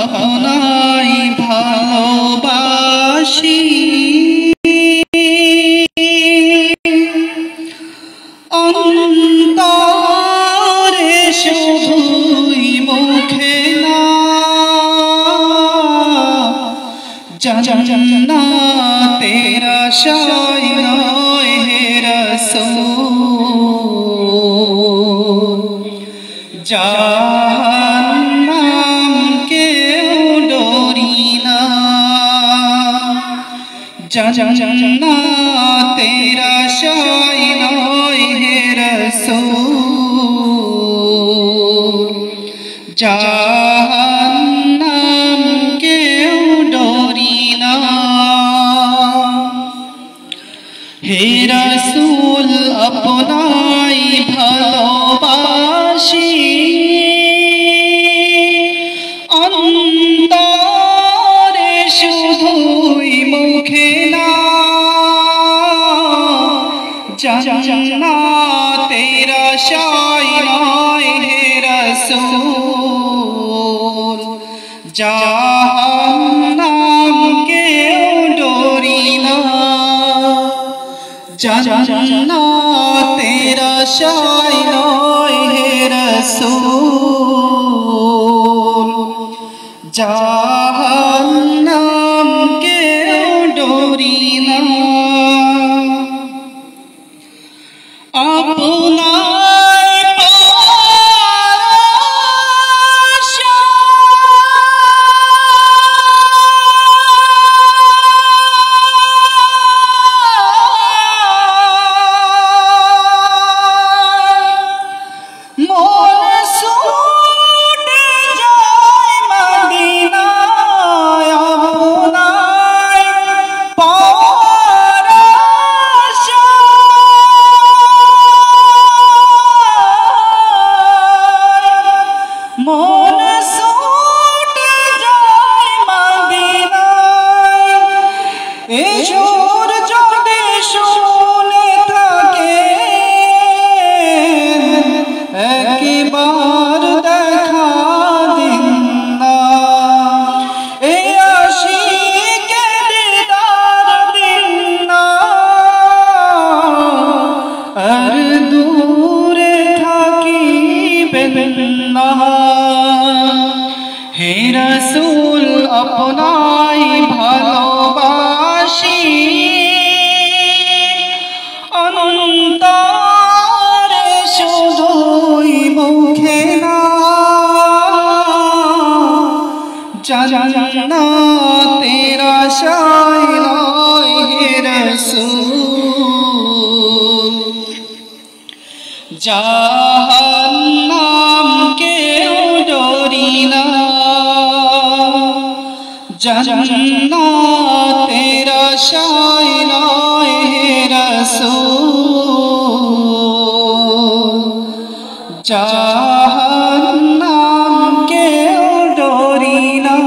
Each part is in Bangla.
আপনাই ভালোবাসি অন্তরে শুধুই মুখে না জান্নাতের আশায় নয় হে রাসূল জাহান্নাম কেউ ডরি না জান্নাতের আশায় নয় হে রাসূল জাহান্নাম কেউ ডরি না হে রাসূল আপনাই ভালোবাসি অন্তরে শুধুই মুখে না জান্নাতের আশায় নয় হে রাসূল জাহান্নাম কেউ ডরি না জান্নাতের আশায় নয় হে রাসূল জাহান্নাম কেউ ডরি না হে রাসূল আপনাই ভালোবাসি অন্তরে শুধুই মুখে না জান্নাতের আশায় নয় হে রাসূল জাহান্নাম কেউ ডরি না জান্নাতের আশায় নয় হে রাসূল জাহান্নাম কেউ ডরি না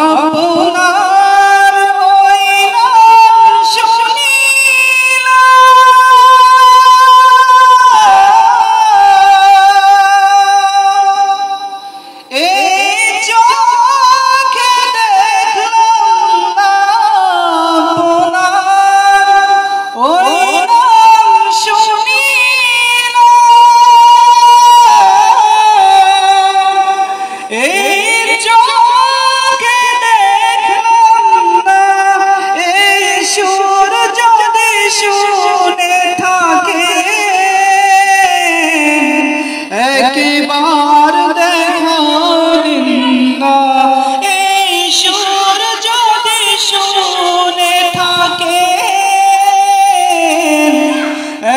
আপনার ওই নাম শুনিলা এই চোখে দেখলাম না আপনার ওই নাম শুনিলা এই চোখে দেখলাম না এই সুর যদি শুনে থাকে একবার দেখা দিন না এই সুর যদি শুনে থাকে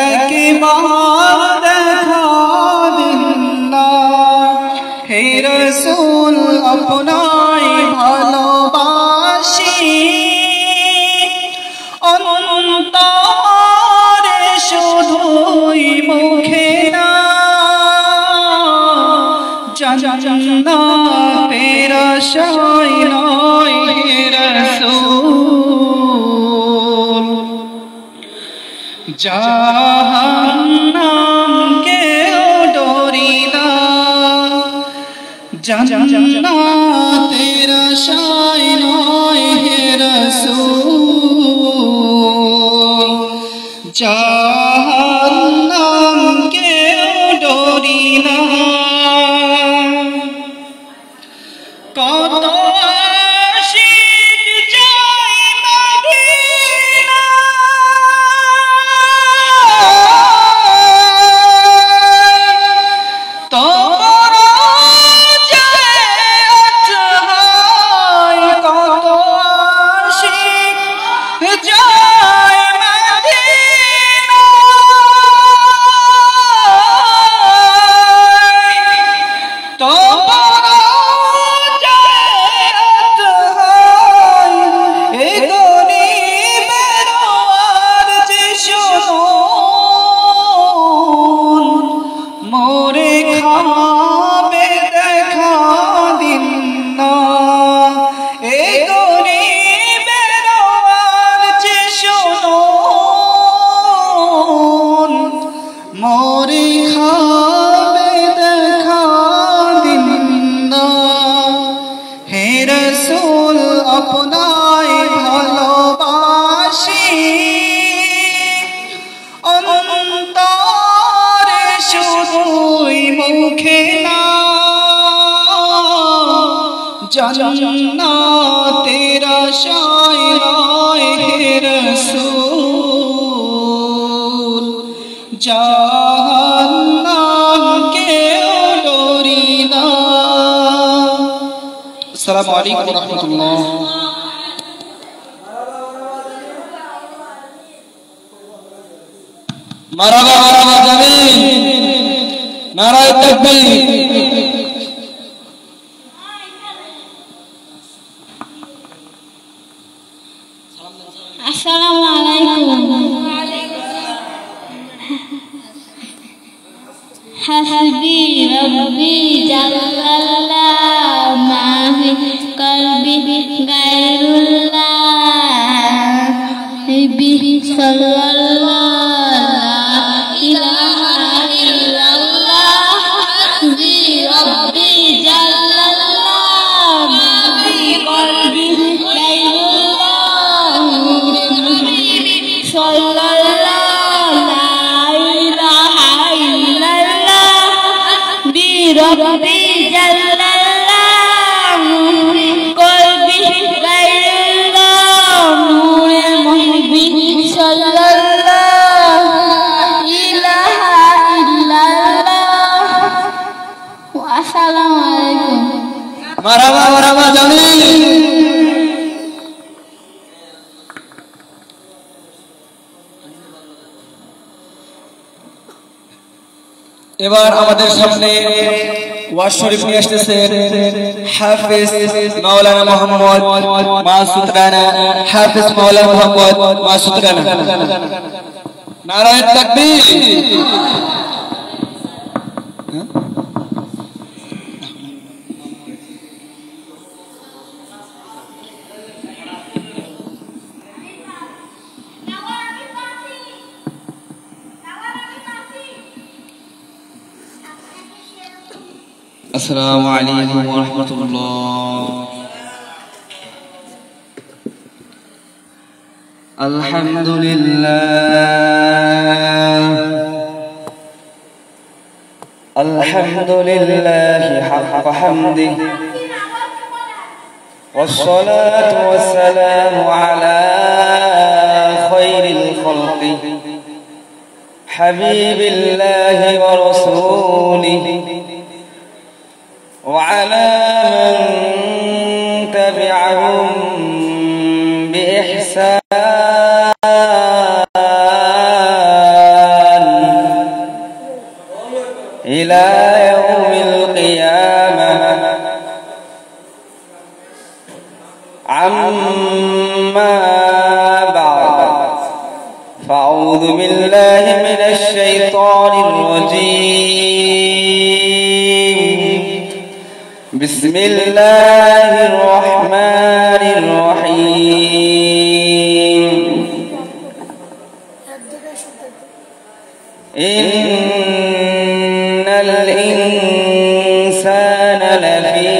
একবার দেখা দিন না হে রাসূল আপনাই ভালোবাসি অন্তরে শুধুই মুখে না জান্নাতের আশায় নয় হে রাসূল জাহান্নাম কেউ ডরি না জান্নাতের আশায় নয় হে রাসূল জাহান্নাম কেউ ডরি না কত আশিক যায় মদিনা আপনায় ভালোবাসি অন্তরে শুধুই মুখে না জান্নাতের আশায় নয় হে রাসূল জাহান্নাম কেউ ডরি না। আসসালামু আলাইকুম ওয়া রাহমাতুল্লাহ। মারহাবা মারহাবা জামিল নারায়ে তাকবীর। আসসালামু আলাইকুম। হাসবি রব্বি জাল্লাল্লাহ মাহি কলবি গায়রুল্লাহ বিহি সাল্লাল্লাহ ইলাহা ইল্লাল্লাহ হাসবি রব্বি জাল্লাল্লাহ মাহি কলবি গায়রুল্লাহ সাল্লাল্লাহ ইলাহা ইল্লাল্লাহ বিরব্বি জাল্লাল্লাহ কলবি গায়রুল্লাহ নূরে মুহব্বি সাল্লাল্লাহ ইলাহা ইল্লাল্লাহ। আসসালামু আলাইকুম। মারহাবা মারহাবা জামিল। এবার আমাদের সামনে ওয়াজ শরীফ নিয়ে আসতেছেন হাফেজ মাওলানা মোহাম্মদ মাসুদ রানা। হাফেজ মাওলানা মোহাম্মদ মাসুদ রানা। নারায়ে তাকবীর। السلام عليكم ورحمة الله. الحمد لله الحمد لله حق حمده والصلاة والسلام على خير الخلق حبيب الله ورسوله وعلى من تبعهم بإحسان إلى يوم القيامة. عما بعد فأعوذ بالله من الشيطان الرجيم. بسم الله الرحمن الرحيم. إن الإنسان لفي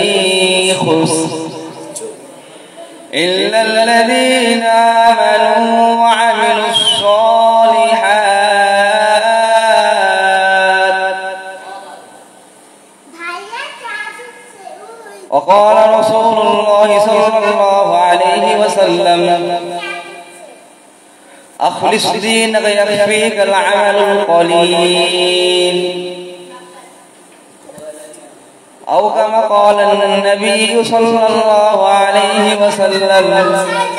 وقال رسول الله صلى الله عليه وسلم أخلص دينك يكفيك العمل القليل أو كما قال النبي صلى الله عليه وسلم.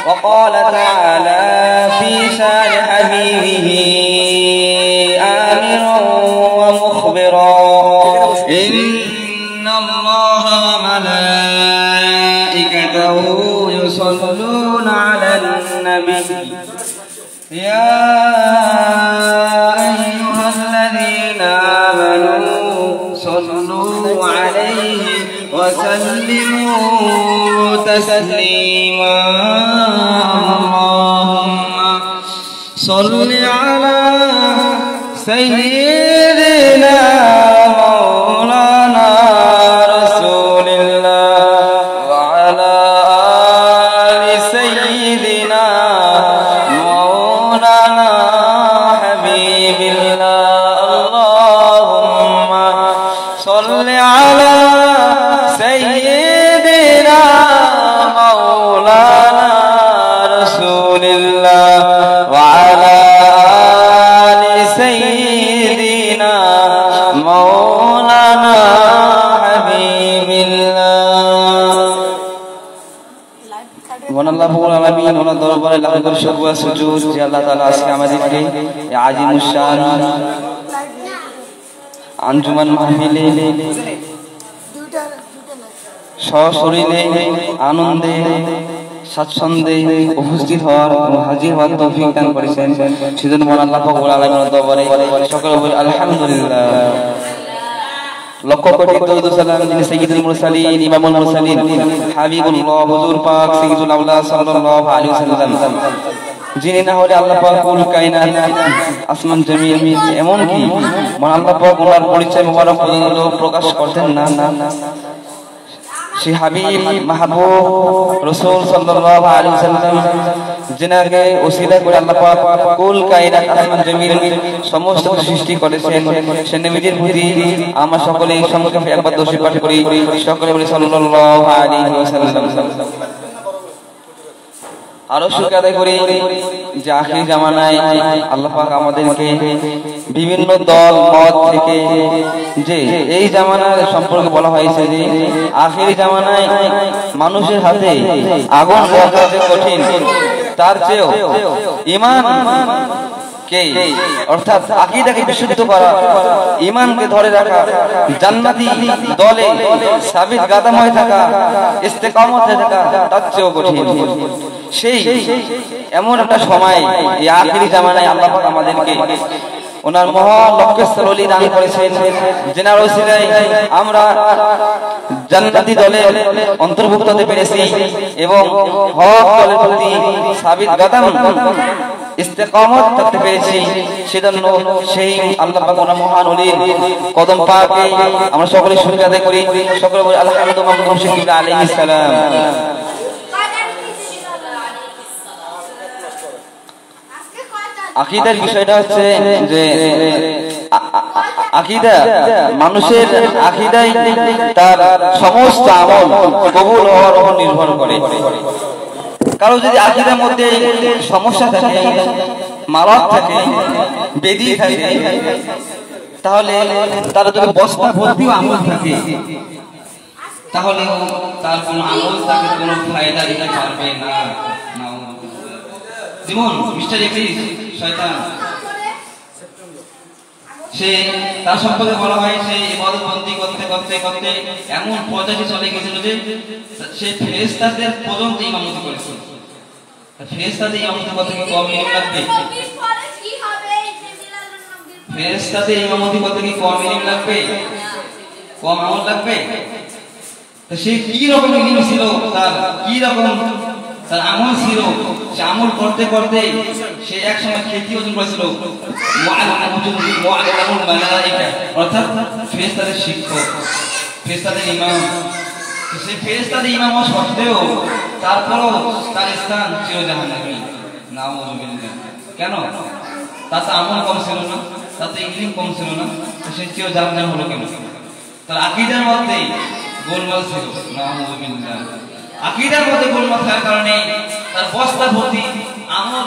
وقال تعالى في شان حبيبه آمرا ومخبرا إن الله وملائكته يصلون على النبي يا أيها الذين آمنوا صلوا عليه وسلموا تسليما. اللهم صل على سيدنا مولانا رسول الله وعلى آل سيدنا مولانا حبيب الله. اللهم صل على سيدنا مولانا رسول الله وعلى آل سيدنا مولانا حبيب الله. ওয়ানাল্লাহু আলামিন ওনার দরবারে লাখ লাখ শুকরিয়া সুজুদ যে আল্লাহ তাআলা আজকে আমাদেরকে এই আজিমুশ শান আঞ্জুমান মাহফিলে সশরীরে আনন্দে স্বাচ্ছন্দ্যে উপস্থিত হওয়ার হাজির হওয়ার তৌফিক দান করেছেন। সেজন্য মহান আল্লাহ পাক রব্বুল আলামিনের দরবারে সকলে বলি আলহামদুলিল্লাহ। লক্ষ কোটি দরুদ সালাম যিনি সাইয়্যিদুল মুরসালিন ইমামুল মুরসালিন হাবিবুল্লাহ হুজুর পাক সাইয়্যিদুল আওলিয়া সাল্লাল্লাহু আলাইহি ওয়াসাল্লাম, যিনি না হলে আল্লাহ পাক কুল কায়নাত আসমান জমিন এমন কি মহান আল্লাহ পাক ওনার পরিচয় মোবারক পর্যন্ত প্রকাশ করতেন না। সেই হাবিব মাহবুব রাসূল সাল্লাল্লাহু আলাইহি ওয়াসাল্লাম যিনাকে ওসিলা করে আল্লাহ পাক কুল কায়নাত আসমান জমিন সমস্ত সৃষ্টি করেছেন, সেই নবীর প্রতি আমরা সকলে সংক্ষেপে একবার দোষী পাঠ করি। সকলে বলি সাল্লাল্লাহু আলাইহি ওয়াসাল্লাম। আরো শুকর আদায় করি যে আখির জামানায় আল্লাহ পাক আমাদেরকে বিভিন্ন দল মত থেকে যে এই জামানার সম্পর্কে বলা হয়েছে যে আখির জামানায় মানুষের হাতে আগুন রাখা যে কঠিন, তার চেয়েও ঈমান কে অর্থাৎ আকীদাকে বিশুদ্ধ করা, ঈমানকে ধরে রাখা, জান্নাতি দলে সাবিত কাদাম হয়ে থাকা, ইস্তেকামতে থাকা তার চেয়েও কঠিন। সেই এমন একটা সময় এই আখিরি জামানায় আল্লাহ পাক আমাদেরকে ওনার মহান লক্ষ্যস্থল ওলি দান করেছেন, যেনার ওসিলায় আমরা জান্নাতি দলে অন্তর্ভুক্ত হতে পেরেছি এবং হক দলের প্রতি সাবিত কাদাম ইস্তেকামত করতে পেরেছি। সেজন্য সেই আল্লাহ পাক ওনার মহান ওলির কদম পাকে আমরা সকলে শুকরিয়া আদায় করি। সকলে বলি আলহামদুলিল্লাহ আলাইহিস সালাম। আকীদার বিষয়টা হচ্ছে যে আকীদা মানুষের আকীদাই তার সমস্ত আমল কবুল হওয়ার উপর নির্ভর করে। কারো যদি আকীদার মধ্যে সমস্যা থাকে, মারাত থাকে, বেদি থাকে, তাহলে তার যদি বস্তা ভর্তি আমল থাকে তাহলে তার কোনো আমল তাকে কোনো ফায়দা দিতে পারবে না। যেমন মিস্টার ইবলিস শয়তান, সে তার সম্পর্কে বলা হয় সে ইবাদত বন্দি করতে করতে করতে এমন পর্যায়ে চলে গেছিল যে সে ফেরেশতাদের পর্যন্ত ইমামতি করেছিল। ফেরেশতাদের ইমামতি করতে কি কম ইলম লাগবে? ফেরেশতাদের ইমামতি করতে কি কম ইলম লাগবে? কম আমল লাগবে? তো সে কি রকম ইলম ছিল, তার কি রকম তার আমল ছিল, সে আমল করতে করতে সে এক সময় খ্যাতি অর্জন করেছিল মুআল্লিমুল মালায়েকা, অর্থাৎ ফেরেশতাদের শিক্ষক, ফেরেশতাদের ইমাম। সে ফেরেশতাদের ইমাম হওয়া সত্ত্বেও তারপরও তার স্থান চির জাহান্নামী। নাউযুবিল্লাহ। কেন? তার তো আমল কম ছিল না, তার তো ইলম কম ছিল না, সে চির জাহান্নামী হলো কেন? তার আকীদার মধ্যে গোলমাল ছিল, নাউযুবিল্লাহ। আকীদার মধ্যে গোলমাল থাকার কারণে তার বস্তা ভর্তি আমল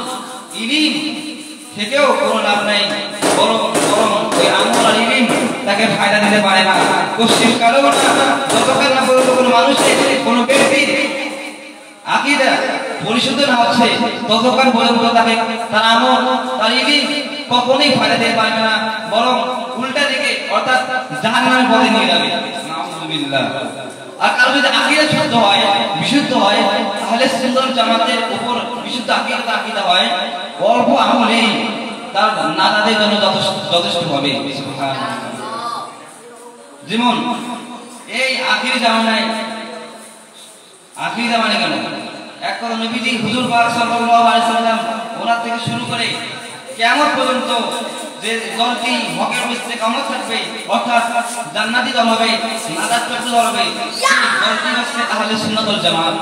ইলম থেকেও কোনো লাভ নাই, বরং ওই আমল আর ইলম তাকে ফায়দা দিতে পারে না। পশ্চিম কালো না, যতক্ষণ না পর্যন্ত কোনো মানুষের কোনো ব্যক্তির আকীদা পরিশুদ্ধ না হচ্ছে ততক্ষণ পর্যন্ত তাকে তার আমল তার ইলম কখনোই ফায়দা দিতে পারবে না, বরং উল্টা দিকে অর্থাৎ জাহান্নামের পথে নিয়ে যাবে। নাউযুবিল্লাহ। আর কারো যদি আকীদা শুদ্ধ হয়, বিশুদ্ধ হয়, তাহলে সুন্নাত জামাতের উপর বিশুদ্ধ আকীদা হয়, অল্প আমলেই তার নাজাতের জন্য যথেষ্ট হবে। সুবহানাল্লাহ। যেমন এই আখির জামানায় কেন এক কথা নবীজি হুজুর পাক সাল্লাল্লাহু আলাইহি সাল্লাম ওনার থেকে শুরু করে কিয়ামত পর্যন্ত যে দলটি হকের পথে কামত থাকবে, অর্থাৎ জান্নাতি দল হবে, নাজাত প্রাপ্ত দল হবে, দলটি হচ্ছে আহলে সুন্নাত ওয়াল জামাত।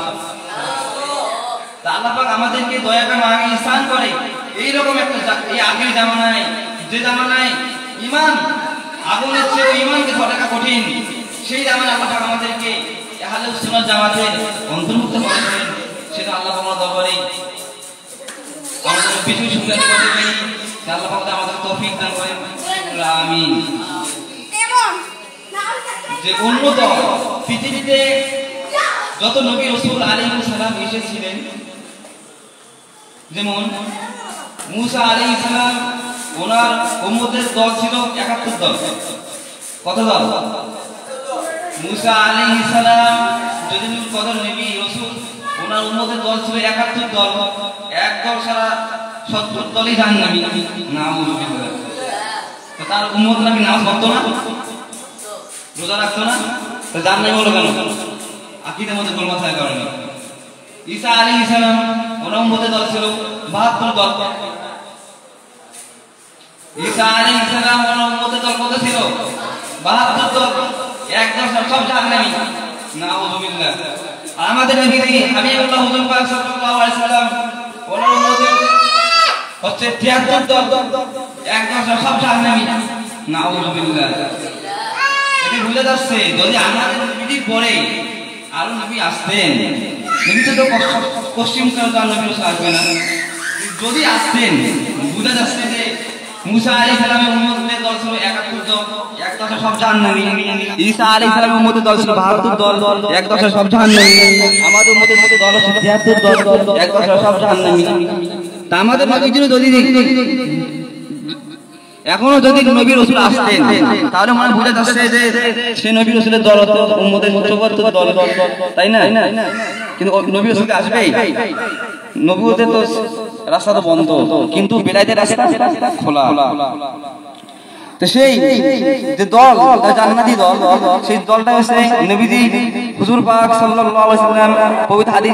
তা আল্লাহ পাক আমাদেরকে দয়া করে আগে ইহসান করে এইরকম একটা এই আখির জামানায়, যে জামানায় ঈমান আগুনের চেয়ে ঈমানকে ধরে রাখা কঠিন, সেই জামানায় আল্লাহ পাক আমাদেরকে আহলে সুন্নাত জামাতের অন্তর্ভুক্ত করেছেন। সেটা আল্লাহ পাকের দরবারে আমাদের কিছু শুকরিয়া করতে পারি। আল্লাহ পাক আমাদের তৌফিক দান করেন, আমিন। যে উন্নত পৃথিবীতে যত নবী রাসূল আলাইহিস সালাম এসেছিলেন, যেমন মুসা আলাইহিস সালাম ওনার উম্মতের দল ছিল 71 দল। কত দল? মুসা আলাইহিস সালাম যদি কত নবী রাসূল ওনার উম্মতের দল ছিল 71 দল, এক দল সারা 70 দলই জাহান্নামী। নাউযুবিল্লাহ। তো তার উম্মত নাকি নামাজ পড়তো না, রোজা রাখতো না, তো জাহান্নামী হলো কেন? আকীদার মধ্যে গোলমাল থাকার কারণে। ঈসা আলাইহিস সালাম ওনার উম্মতের দল ছিল 72 দল। ঈসা আলাইহিস সালাম ওনার উম্মতের দল কত ছিল? 72 দল, এক দল সব জাহান্নামী। নাউযুবিল্লাহ। আমাদের নবী হাবিবুল্লাহ হুজুর পাক সাল্লাল্লাহু আলাইহি সাল্লাম ওনার উম্মতের হচ্ছে 73 দল, এক দল সব জাহান্নামী। নাউযুবিল্লাহ। এটা বুঝা যাচ্ছে যদি আমাদের নবীর পরে আরো নবী আসতেন, নবী তো পশ্চিম কাল নবী আসবে না, যদি আসতেন বুঝা যাচ্ছে যে মুসা আলাইহিস সালামের উম্মতের দল ছিল 71 দল, এক দল সব জাহান্নামী। ঈসা আলাইহিস সালামের উম্মতের দল ছিল 72 দল, এক দল সব জাহান্নামী। আমাদের উম্মতের দল ছিল 73 দল, এক দল সব জাহান্নামী। তা আমাদের নবীর যদি এখনো যদি নবী রাসূল আসতেন তাহলে মনে বোঝা যাচ্ছে যে সে নবী রাসূলের দল হতো উম্মতের 74 দল, তাই না? কিন্তু নবী রাসূল আসবেই, নবুয়তের তো রাস্তা তো বন্ধ, কিন্তু বেলায়েতের রাস্তা খোলা। তো সেই যে দল জান্নাতি দল, সেই দলটা হচ্ছে নবীজি হুজুর পাক সাল্লাল্লাহু আলাইহি ওয়াসাল্লাম পবিত্র হাদিস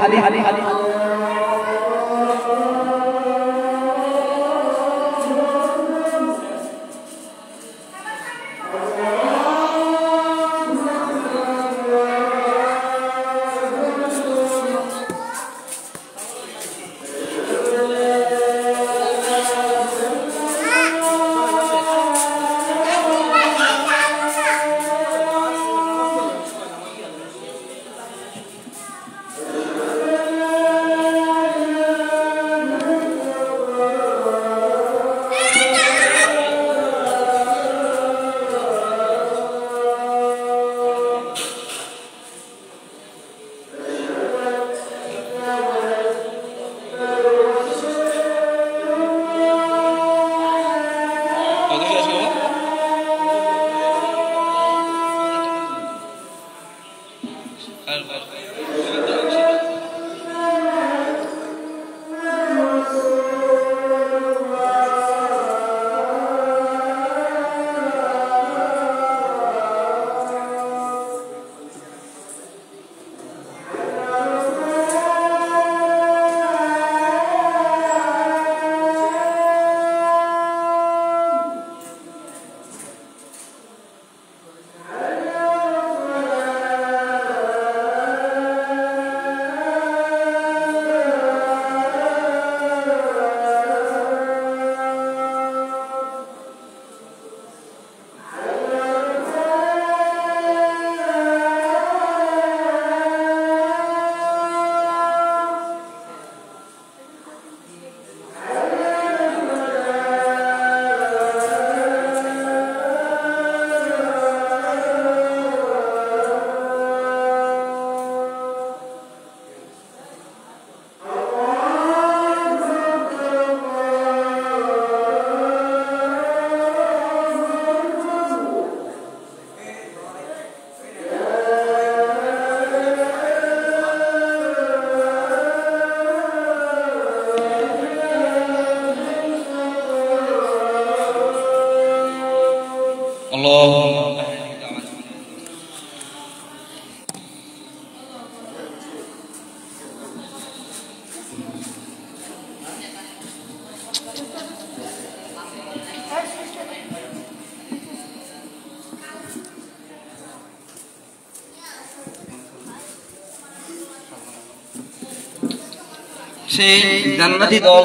সেই জান্নাতি দল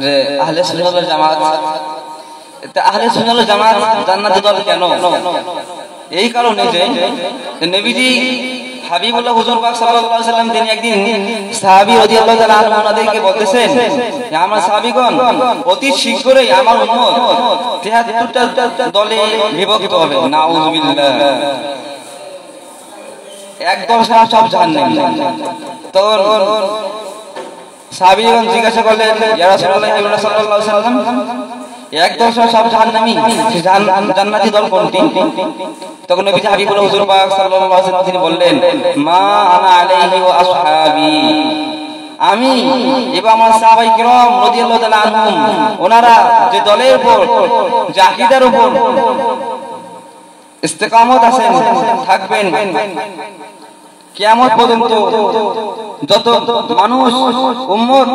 যে আহলে সুন্নাত ওয়াল জামাত। আহলে সুন্নাত ওয়াল জামাত জান্নাতি দল কেন? এই কারণে যে নবীজি হাবিবুল্লাহ হুজুর পাক সাল্লাল্লাহু আলাইহি ওয়াসাল্লাম তিনি একদিন সাহাবী রাদিয়াল্লাহু তাআলা আনহু ওনাদেরকে বলতেছেন যে আমরা সাহাবীগণ অতি শীঘ্রই আমার উম্মত ৭৩টা দলে বিভক্ত হবে। নাউযুবিল্লাহ। এক দল সব জাহান্নামী। তখন সাহাবীগণ জিজ্ঞাসা করলেন ইয়া রাসূলুল্লাহ সাল্লাল্লাহু আলাইহি ওয়াসাল্লাম এক দল সব জাহান্নামী, জান্নাতি দল কোনটি? তখন নবীজি হাবিবুল্লাহ হুজুর পাক সাল্লাল্লাহু আলাইহি ওয়াসাল্লাম তিনি বললেন মা আনা আলাইহি ওয়া আসহাবি, আমি এবং আমার সাহাবায়ে কিরাম রাদিয়াল্লাহু তাআলা আনহুম ওনারা যে দলের উপর যে আকীদার উপর ইস্তেকামত আছেন থাকবেন কিয়ামত পর্যন্ত, যত মানুষ উম্মত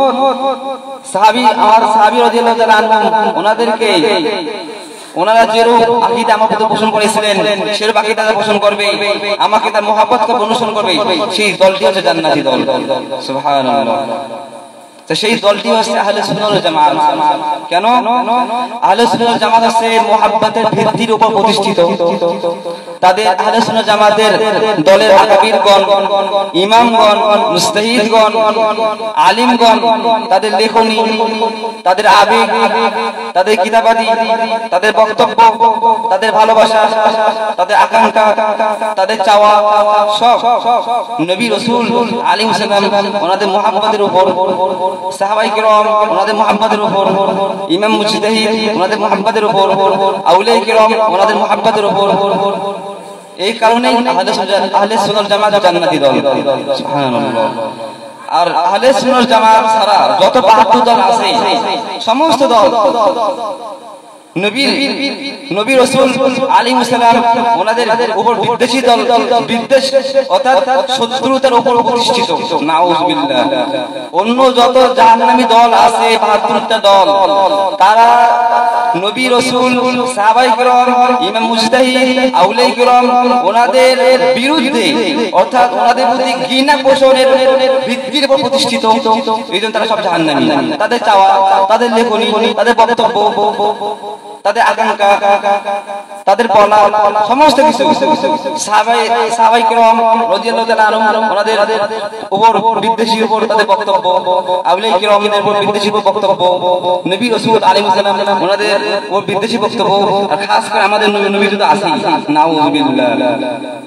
সাহাবী আমার সাহাবী রাদিয়াল্লাহু তাআলা আনহুম ওনাদেরকে ওনারা যেরূপ আকীদা আমার প্রতি পোষণ করেছিলেন সেরূপ আকীদা পোষণ করবে, আমাকে তার মহব্বতকে অনুসরণ করবে, সেই দলটি হচ্ছে জান্নাতি দল। সুবহানাল্লাহ। তো সেই দলটি হচ্ছে আহলে সুন্নাত ওয়াল জামাত। কেন? আহলে সুন্নাত ওয়াল জামাত হচ্ছে মহব্বতের ভিত্তির উপর প্রতিষ্ঠিত। তাদের আহলে সুন্নাত জামাতের দলের আকাবিরগণ, ইমামগণ, মুজতাহিদগণ, আলিমগণ তাদের লেখনী, তাদের আবেগ, তাদের কিতাবাদি, তাদের বক্তব্য, তাদের ভালোবাসা, তাদের আকাঙ্ক্ষা, তাদের চাওয়া সব নবী রাসূল আলাইহিস সালাম ওনাদের মহব্বতের উপর, সাহাবায়ে কিরাম ওনাদের মহব্বতের উপর, ইমাম মুজতাহিদ ওনাদের মহব্বতের উপর, আউলিয়া কিরাম ওনাদের মহব্বতের উপর। এই কারণেই আহলে সুন্নাত জামাত জান্নাতি দল। সুবহানাল্লাহ। আর আহলে সুন্নাত জামাত ছাড়া যত ৭২ দল আছে সমস্ত দল নবী রাসূল আলাইহিস সালাম ওনাদের উপর বিদ্বেষী দল, বিদ্বেষ অর্থাৎ শত্রুতার উপর প্রতিষ্ঠিত। নাউযুবিল্লাহ। অন্য যত জাহান্নামী দল আছে ৭২টা দল, তারা নবী রাসূল সাহাবায়ে কিরাম ইমাম মুজতাহিদ আউলিয়া কিরাম ওনাদের বিরুদ্ধে অর্থাৎ ওনাদের প্রতি ঘৃণা পোষণের ভিত্তির উপর প্রতিষ্ঠিত। এইজন্য তারা সব জাহান্নামী। তাদের চাওয়া, তাদের লেখনী, তাদের বক্তব্য, তাদের আকাঙ্ক্ষা, তাদের বলা সমস্ত কিছু সাহাবায়ে কিরাম রাদিয়াল্লাহু তাআলা আনহুম ওনাদের উপর বিদ্বেষী উপর তাদের বক্তব্য, আউলিয়া কিরামদের উপর বিদ্বেষী বক্তব্য, নবী রাসূল আলাইহিস সালাম ওনাদের উপর বিদ্বেষী বক্তব্য, আর খাস করে আমাদের নবী যদি আসি নাউযুবিল্লাহ।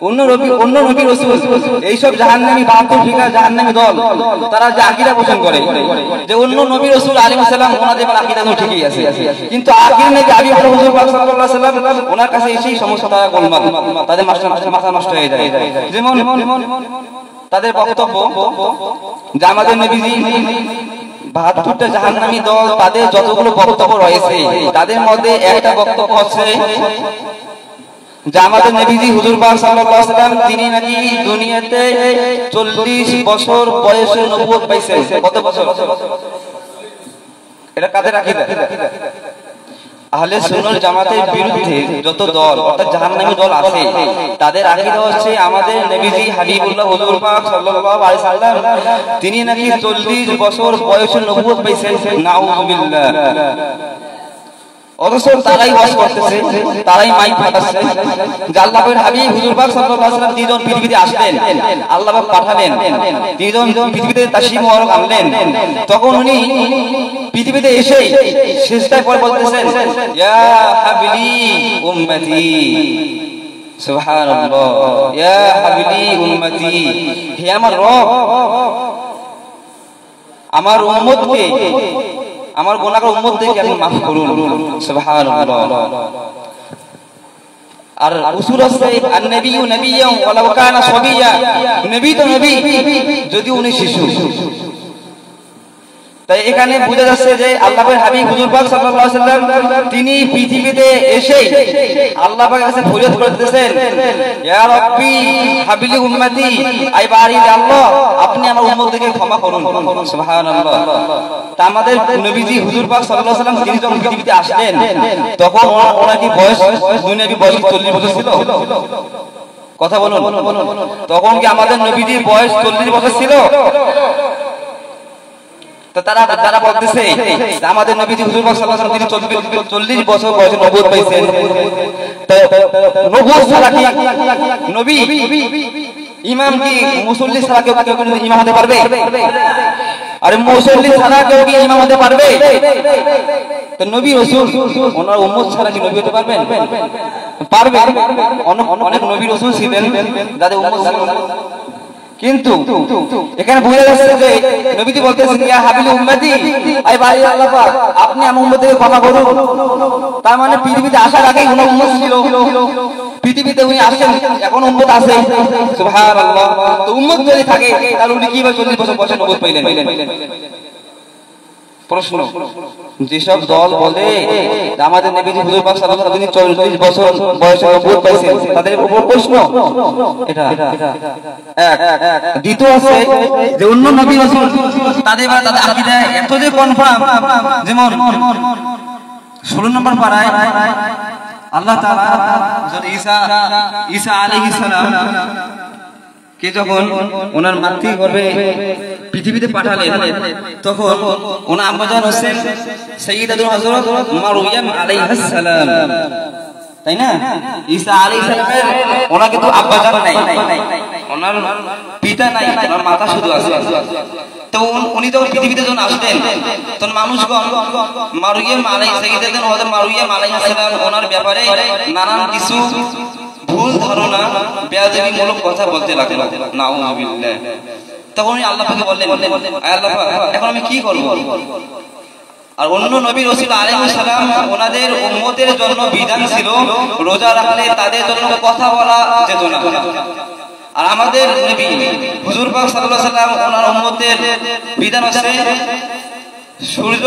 অন্য নবী রাসূল এই সব জাহান্নামী ৭২ ফিকা জাহান্নামী দল তারা যে আকীদা পোষণ করে যে অন্য নবী রাসূল আলাইহিস সালাম ওনাদের আকীদা ঠিকই আছে, কিন্তু আখির নবী হাবিবুল্লাহ হুজুর পাক সাল্লাল্লাহু আলাইহি ওয়াসাল্লাম ওনার কাছে এসেই সমস্যা গোলমাল, তাদের মাথা নষ্ট হয়ে যায়। যেমন তাদের বক্তব্য যে আমাদের নবীজি ৭২টা জাহান্নামী দল তাদের যতগুলো বক্তব্য রয়েছে তাদের মধ্যে একটা বক্তব্য হচ্ছে যে আমাদের নবীজি হুজুর পাক সাল্লাল্লাহু আলাইহি ওয়াসাল্লাম তিনি নাকি দুনিয়াতে ৪০ বছর বয়সে নবুয়ত পাইছেন। কত বছর? এটা কাদের আকীদা? আহলে সুন্নাত জামাতের বিরুদ্ধে যত দল অর্থাৎ জাহান্নামী দল আছে তাদের আকীদা হচ্ছে আমাদের নবীজি হাবিবুল্লাহ হুজুর পাক সাল্লাল্লাহু আলাইহি ওয়াসাল্লাম তিনি নাকি ৪০ বছর বয়সে নবুয়ত পাইছেন। নাউযুবিল্লাহ। অথচ তারাই ওয়াজ করতেছে, তারাই মাইক ফাটাচ্ছে যে আল্লাহর হাবিব হুজুর পাক সাল্লাল্লাহু আলাইহি ওয়াসাল্লাম তিনজন পৃথিবীতে আসলেন, আল্লাহ পাক পাঠালেন, তিনজন পৃথিবীতে তাশরীফ মুবারক আনলেন। তখন উনি পৃথিবীতে এসে সিজদায় পড়ে বলতেছেন ইয়া হাবলি উম্মতি। সুবহানাল্লাহ। ইয়া হাবলি উম্মতি, হে আমার রব আমার উম্মতকে, আমার গুনাহগার উম্মতদেরকে আপনি মাফ করুন। সুবহানাল্লাহ। আর উসুল আছে আন-নবিয়্যু নাবিয়্যান ওয়ালাউ কানা সাবিয়্যা, নবী তো নবী যদি উনি শিশু। তাই এখানে বোঝা যাচ্ছে যে আল্লাহর হাবিব হুজুর পাক সাল্লাল্লাহু আলাইহি ওয়াসাল্লাম তিনি পৃথিবীতে এসে আল্লাহ পাকের কাছে ফরিয়াদ করতেছেন ইয়া রাব্বি হাবলি উম্মতি, আই বারি আল্লাহ আপনি আমার উম্মতকে ক্ষমা করুন। সুবহানাল্লাহ। তা আমাদের নবীজি হুজুর পাক সাল্লাল্লাহু আলাইহি ওয়াসাল্লাম তিনি যখন পৃথিবীতে আসলেন তখন ওনার কি বয়স, দুনিয়াবি বয়স 40 বছর ছিল? কথা বলুন। তখন কি আমাদের নবীজির বয়স 40 বছর ছিল? তো তারা বলতেছে আমাদের নবী হুজুর পাক সাল্লাল্লাহু আলাইহি ওয়াসাল্লাম তিনি 40 বছর বয়সে নবুয়ত পাইছেন। তো নবুয়ত ছাড়া কি নবী ইমাম কি মুসল্লি ছাড়া কেউ ইমাম হতে পারবে? আরে মুসল্লি ছাড়া কেউ কি ইমাম হতে পারবে? তো নবী রাসূল ওনার উম্মত ছাড়া কি নবী হতে পারবেন? পারবে। অনেক নবী রাসূল ছিলেন যাদের উম্মত ছিল, কিন্তু এখানে বোঝা যাচ্ছে যে নবীজি বলতেছেন ইয়া হাবিল উম্মতি, আই ভাই আল্লাহ পাক আপনি আমার উম্মতকে ক্ষমা করুন। তার মানে পৃথিবীতে আসার আগেই উনি উম্মত ছিল, পৃথিবীতে উনি আসেন এখন উম্মত আছে। সুবহানাল্লাহ। তো উম্মত যদি থাকে তাহলে উনি কিভাবে 40 বছর বয়সে নবুয়ত পাইলেন? প্রশ্ন। যেসব দল বলে আমাদের নবীজি হুজুর পাক সাল্লাল্লাহু আলাইহি ওয়াসাল্লাম 40 বছর বয়সে নবুয়ত পাইছেন, তাদের উপর প্রশ্ন এটা এক। দ্বিতীয় আছে যে অন্য নবী রাসূল তাদের আকীদা এত যে কনফার্ম, যেমন 16 নম্বর পারায় আল্লাহ তাআলা যদি ঈসা আলাইহিস সালাম কে যখন ওনার মাতৃ গর্ভে পৃথিবীতে পাঠালেন, তখন ওনার আম্মাজান হচ্ছেন সাইয়্যিদাতুল হযরত মারইয়াম আলাইহিস সালাম, তাই না? ঈসা আলাইহিস সালামের ওনার কিন্তু আব্বাজান নাই, ওনার পিতা নাই, ওনার মাতা শুধু আছে। তো উনি যখন পৃথিবীতে যখন আসলেন তখন মানুষগণ মারইয়াম আলাইহিস সাইয়্যিদাতুল হযরত মারইয়াম আলাইহিস সালাম ওনার ব্যাপারে নানান কিছু ভুল ধারণা বেয়াদবিমূলক কথা বলতে লাগলেন। নাউযুবিল্লাহ। তখন উনি আল্লাহ পাককে বললেন, আল্লাহ পাক এখন আমি কি করব? আর অন্য নবী রাসূল আলাইহিস সালাম ওনাদের উম্মতের জন্য বিধান ছিল রোজা রাখলে তাদের জন্য কথা বলা যেত না। আর আমাদের নবী হুজুর পাক সাল্লাল্লাহু আলাইহি ওয়াসাল্লাম ওনার উম্মতের বিধান হচ্ছে সূর্য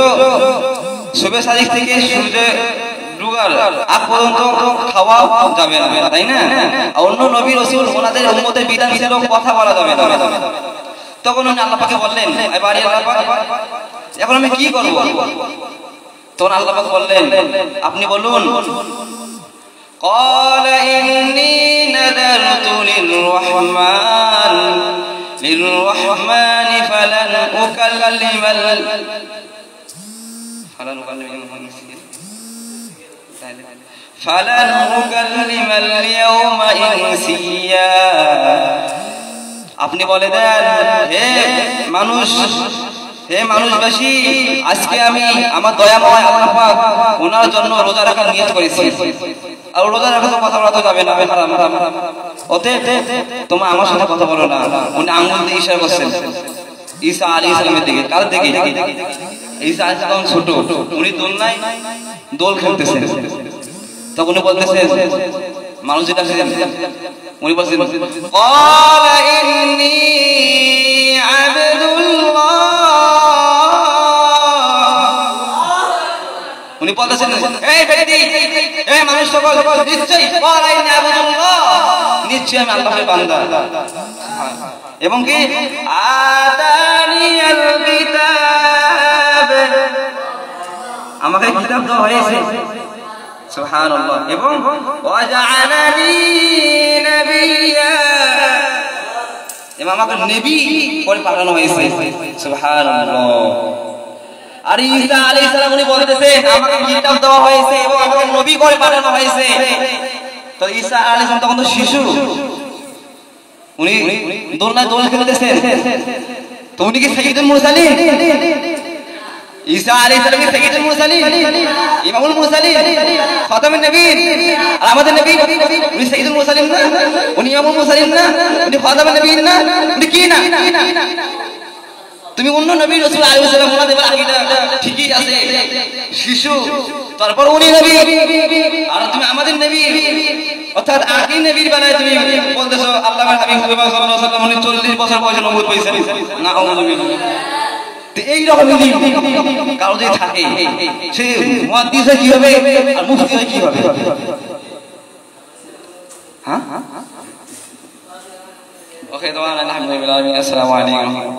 শুভে সাদিক থেকে সূর্য ডুবার আগ পর্যন্ত খাওয়া যাবে না, তাই না? অন্য নবী রাসূল ওনাদের উম্মতের বিধান ছিল কথা বলা যাবে না। তখন উনি আল্লাহ পাককে বললেন, এবারে আল্লাহ পাক এখন আমি কি করব? তখন আল্লাহ পাক বললেন, আপনি বলুন قال إني نذرت للرحمن فلن أكلم اليوم إنسيا। আপনি বলে দেন, হে মানুষবাসী, আজকে আমি আমার দয়াময় আল্লাহ পাক ওনার জন্য রোজা রাখার নিয়ত করেছি। আর রোজা রাখা তো কথা বলা তো যাবে না, হারাম। অতএব তোমরা আমার সাথে কথা বলো না। উনি আঙ্গুল দিয়ে ইশারা করছেন ঈসা আলাইহিস সালামের দিকে। কার দিকে? ঈসা আলাইহিস সালাম ছোট, উনি দোল খেলতেছেন। তখন উনি বলতেছেন, মানুষ যেটা উনি বলছেন ক্বালা ইন্নী আবদুল্লাহ। উনি বলতেছেন, এই বেটি, এই মানুষ সকল নিশ্চয়ই ক্বালা ইন্নী আবদুল্লাহ, নিশ্চয়ই আমি আল্লাহর বান্দা। এবং কি আতানিয়াল কিতাব, আমাকে কিতাব দেওয়া হয়েছে। সুবহানাল্লাহ। এবং ওয়াজআলানি নাবিয়্যা, এবং আমাকে নবী করে পাঠানো হয়েছে। সুবহানাল্লাহ। আর ঈসা আলাইহিস সালাম উনি বলতেছেন আমাকে কিতাব দেওয়া হয়েছে এবং আমাকে নবী করে পাঠানো হয়েছে। তো ঈসা আলাইহিস সালাম তখন তো শিশু, উনি দোলনায় দোল খেলতেছেন। তো উনি কি সাইয়্যিদুল মুরসালিন? ঈসা আলাইহিস সালাম কি সাইয়্যিদুল মুরসালিন, ইমামুল মুরসালিন, খাতামুন নবীয়্যিন? আর আমাদের নবী উনি সাইয়্যিদুল মুরসালিন না? উনি ইমামুল মুরসালিন না? উনি খাতামুন নবীয়্যিন না? উনি কি না? তুমি অন্য নবী রাসূল আলাইহিস সালাম ওনাদের আকীদা ঠিকই আছে, শিশু, তারপর উনি নবী, আর তুমি আমাদের নবী, অর্থাৎ আদি নবীর বেলায় তুমি বলতেছো আল্লাহর হাবিব সাল্লাল্লাহু আলাইহি ওয়াসাল্লাম উনি 40 বছর বয়সে নবুয়ত পেয়েছেন। নাউযুবিল্লাহ। এই রকম যদি কারো যদি থাকে, সে মুহাদ্দিস কি হবে আর মুফতি কি হবে? হ্যাঁ, ওকে, তো আলহামদুলিল্লাহ, আসসালামু আলাইকুম।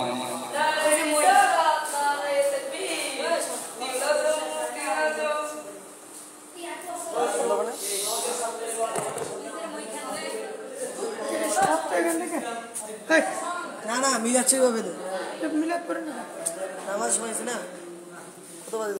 না মিলাচ্ছে ভাবে মিলাদ করে না। নামাজ সময় আছে না কত